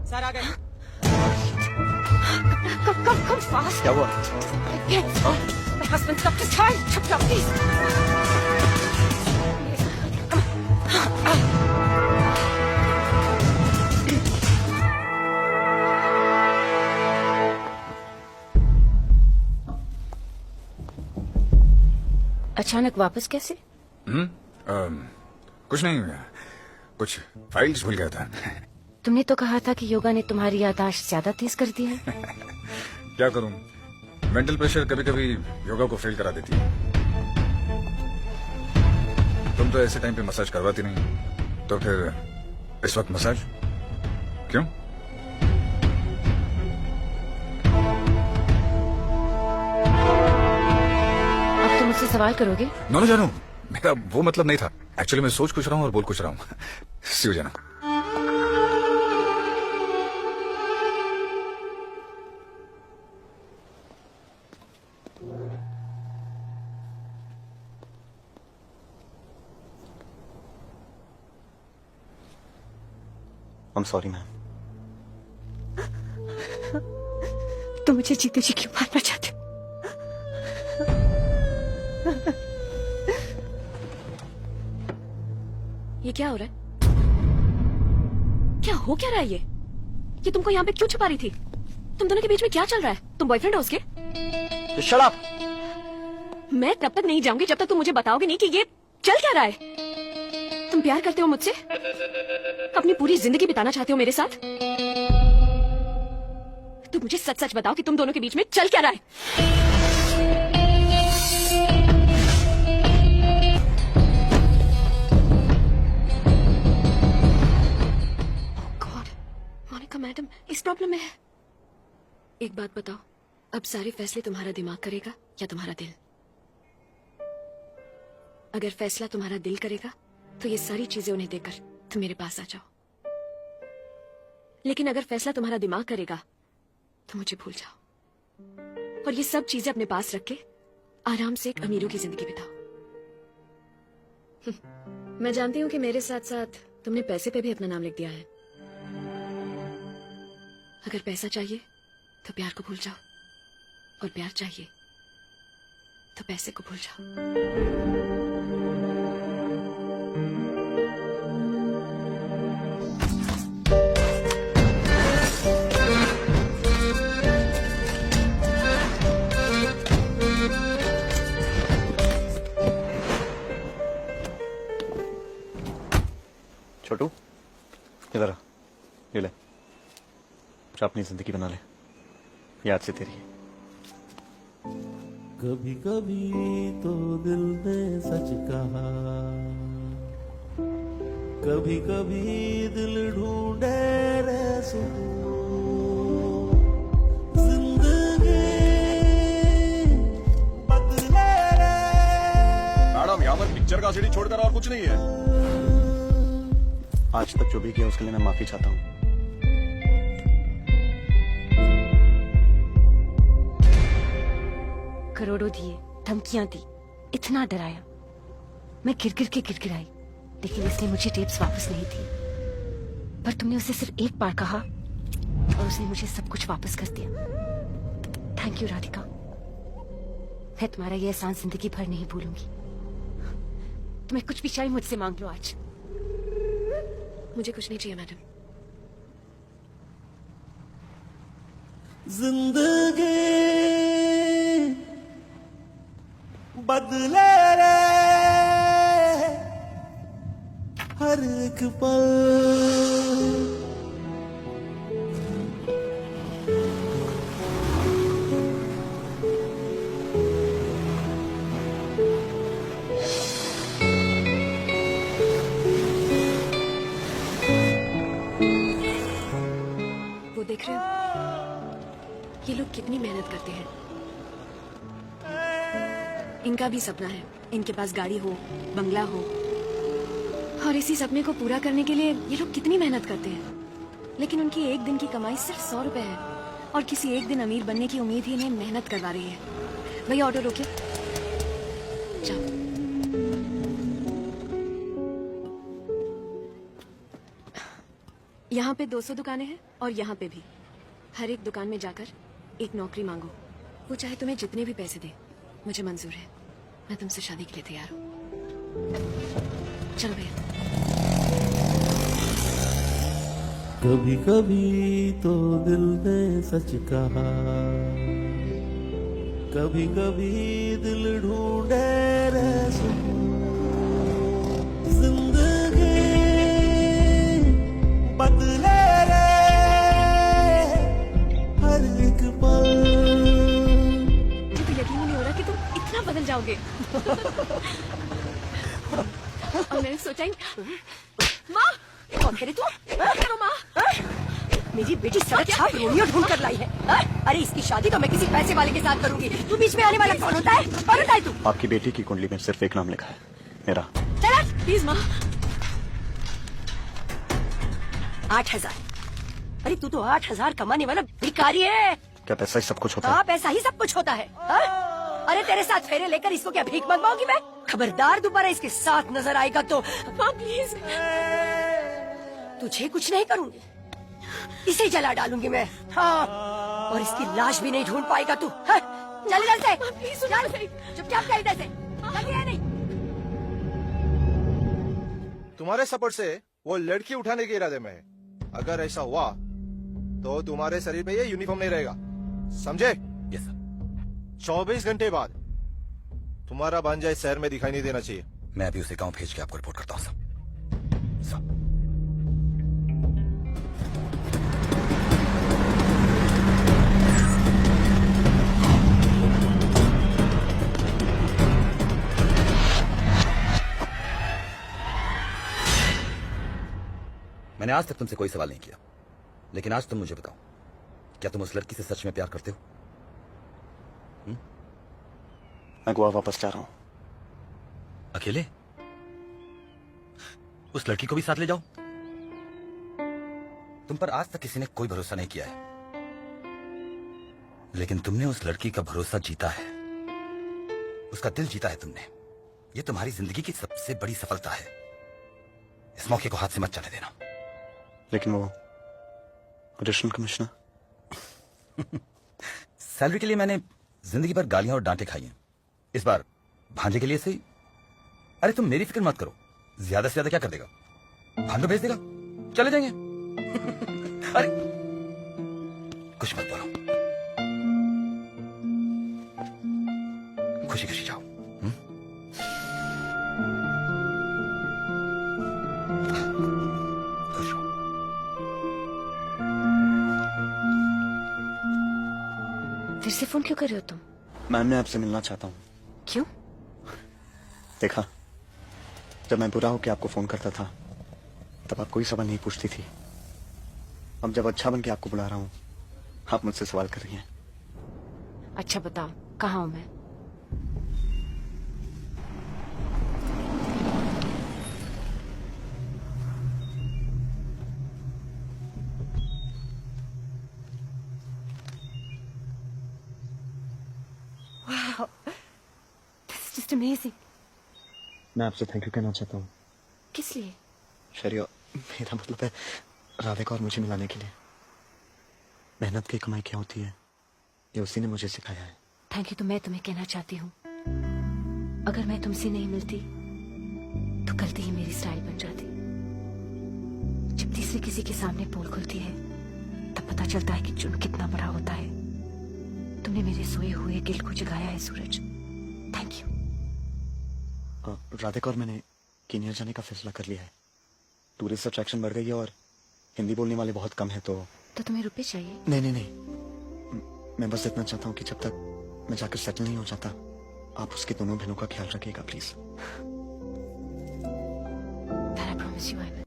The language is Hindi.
सर आ गए। Come fast. क्या हुआ? Yes. My husband's got to time. Chop, chop, please. Come on. अचानक वापस कैसे? कुछ नहीं, कुछ फाइल्स भूल गया था। तुमने तो कहा था कि योगा ने तुम्हारी याददाश्त ज्यादा तेज कर दी है। क्या करूं, मेंटल प्रेशर कभी कभी योगा को फेल करा देती है। तुम तो ऐसे टाइम पे मसाज करवाती नहीं, तो फिर इस वक्त मसाज क्यों? अब तुम मुझसे सवाल करोगे? नो जानू, मेरा वो मतलब नहीं था। एक्चुअली मैं सोच कुछ रहा हूँ और बोल कुछ रहा हूँ। सी हो जाना। I'm sorry, ma'am. तुम मुझे जीते जी क्यों मारना चाहते हो? ये क्या हो रहा है? क्या हो क्या रहा है ये तुमको यहाँ पे क्यों छुपा रही थी? तुम दोनों के बीच में क्या चल रहा है? तुम बॉयफ्रेंड हो उसके? Shut up! मैं तब तक नहीं जाऊंगी जब तक तुम मुझे बताओगे नहीं कि ये चल क्या रहा है। तुम प्यार करते हो मुझसे? अपनी पूरी जिंदगी बिताना चाहते हो मेरे साथ? तुम मुझे सच सच बताओ कि तुम दोनों के बीच में चल क्या रहा है? मैडम, इस प्रॉब्लम में है। एक बात बताओ, अब सारे फैसले तुम्हारा दिमाग करेगा या तुम्हारा दिल? अगर फैसला तुम्हारा दिल करेगा तो ये सारी चीजें उन्हें देकर तुम मेरे पास आ जाओ। लेकिन अगर फैसला तुम्हारा दिमाग करेगा तो मुझे भूल जाओ और ये सब चीजें अपने पास रख के आराम से एक अमीरों की जिंदगी बिताओ। मैं जानती हूँ कि मेरे साथ साथ तुमने पैसे पे भी अपना नाम लिख दिया है। अगर पैसा चाहिए तो प्यार को भूल जाओ और प्यार चाहिए तो पैसे को भूल जाओ। छोटू, इधर आ, ये ले, अपनी जिंदगी बना ले, याद से तेरी। कभी कभी तो दिल ने सच कहा, कभी कभी दिल ढूंढे रे सुकून, जिंदगी बदले रे। मैडम, यहाँ पर पिक्चर का सीडी छोड़कर और कुछ नहीं है। आज तक जो भी किया उसके लिए मैं माफी चाहता हूँ। करोड़ों दिए, धमकियां दी, इतना डराया, मैं गिर के गिड़गिड़ाई, लेकिन इसने मुझे टेप्स वापस नहीं दी। पर तुमने उसे सिर्फ एक बार कहा और उसने मुझे सब कुछ वापस कर दिया। थैंक यू राधिका, मैं तुम्हारा ये एहसान जिंदगी भर नहीं भूलूंगी। तुम्हें कुछ भी चाहिए मुझसे मांग लो आज। मुझे कुछ नहीं चाहिए मैडम। जिंदगी बदले रे हर एक पल, वो देख रहे हो ये लोग कितनी मेहनत करते हैं। इनका भी सपना है, इनके पास गाड़ी हो, बंगला हो, और इसी सपने को पूरा करने के लिए ये लोग कितनी मेहनत करते हैं। लेकिन उनकी एक दिन की कमाई सिर्फ 100 रुपए है और किसी एक दिन अमीर बनने की उम्मीद ही इन्हें मेहनत करवा रही है। भैया ऑटो रोकिए, जाओ। यहाँ यहाँ पे 200 दुकानें हैं और यहाँ पे भी। हर एक दुकान में जाकर एक नौकरी मांगो, वो चाहे तुम्हें जितने भी पैसे दे, मुझे मंजूर है। मैं तुमसे शादी के लिए तैयार हूँ। चलो भैया। कभी कभी तो दिल ने सच कहा, कभी कभी दिल ढूंढे रे जिंदगी बदले रे हर एक पल। मुझे तो यकीन नहीं हो रहा कि तुम इतना बदल जाओगे। और मैंने सोचा ही माँ, कौन करे तू? करो माँ। मेरी बेटी सड़क छाप रोमियो ढूंढ कर लाई है। अरे इसकी शादी तो मैं किसी पैसे वाले के साथ करूंगी। तू बीच में आने वाला कौन होता है? कौन होता है तू? आपकी बेटी की कुंडली में सिर्फ एक नाम लिखा है, मेरा। चला प्लीज माँ। 8,000। अरे तू तो 8,000 कमाने वाला भिखारी है। क्या पैसा ही सब कुछ होता है? हाँ पैसा ही सब कुछ होता है। अरे तेरे साथ फेरे लेकर इसको क्या भीख मंगवाऊंगी मैं? खबरदार दोबारा इसके साथ नजर आएगा तो माँ प्लीज। तुझे कुछ नहीं करूंगी, इसे जला डालूंगी मैं। हाँ, और इसकी लाश भी नहीं ढूंढ पाएगा तू। हाँ? चल इधर से, प्लीज चल चुपचाप चल इधर से। जल्दी है नहीं। तुम्हारे सपोर्ट से वो लड़की उठाने के इरादे में है। अगर ऐसा हुआ तो तुम्हारे शरीर पे ये यूनिफॉर्म नहीं रहेगा, समझे? Yes sir. 24 घंटे बाद तुम्हारा भांजा इस शहर में दिखाई नहीं देना चाहिए। मैं अभी उसे गांव भेज के आपको रिपोर्ट करता हूँ साहब। मैंने आज तक तुमसे कोई सवाल नहीं किया, लेकिन आज तुम मुझे बताओ, क्या तुम उस लड़की से सच में प्यार करते हो? मैं गोवा वापस जा रहा हूँ। अकेले? उस लड़की को भी साथ ले जाओ। तुम पर आज तक किसी ने कोई भरोसा नहीं किया है, लेकिन तुमने उस लड़की का भरोसा जीता है, उसका दिल जीता है तुमने। ये तुम्हारी जिंदगी की सबसे बड़ी सफलता है। इस मौके को हाथ से मत जाने देना। लेकिन वो एडिशनल कमिश्नर, सैलरी के लिए मैंने जिंदगी भर गालियां और डांटे खाई हैं। इस बार भांजे के लिए सही। अरे तुम मेरी फिक्र मत करो, ज्यादा से ज्यादा क्या कर देगा? भांडो भेज देगा, चले जाएंगे। अरे कुछ मत बोलो, खुशी खुशी जाओ। खुश रहो। फिर से फोन क्यों कर रहे हो तुम? मैं आपसे मिलना चाहता हूँ। क्यों? देखा, जब मैं बुरा होकर आपको फोन करता था तब आप कोई सवाल नहीं पूछती थी। अब जब अच्छा बन के आपको बुला रहा हूँ, आप मुझसे सवाल कर रही हैं। अच्छा बताओ, कहाँ हूँ मैं? Wow, this is just amazing. मैं आपसे थैंक यू कहना चाहता हूँ। किस लिए? शरिया, मेरा मतलब है राधिका और मुझे मिलाने के लिए। मेहनत की कमाई क्या होती है, ये उसी ने मुझे सिखाया है। थैंक यू तो मैं तुम्हें कहना चाहती हूँ, अगर मैं तुमसे नहीं मिलती तो गलती ही मेरी स्टाइल बन जाती। जब तीसरे किसी के सामने पोल खुलती है तब पता चलता है कि जुर्म कितना बड़ा होता है। तुमने मेरे सोए हुए दिल को जगाया है सूरज, थैंक यू। राधिका और मैंने कीनिया जाने का फैसला कर लिया है। टूरिस्ट अट्रैक्शन बढ़ गई है और हिंदी बोलने वाले बहुत कम है। तो तुम्हें रुपए चाहिए? नहीं, मैं बस इतना चाहता हूँ कि जब तक मैं जाकर सेटल नहीं हो जाता, आप उसकी दोनों बहनों का ख्याल रखिएगा please. That I promise you I will.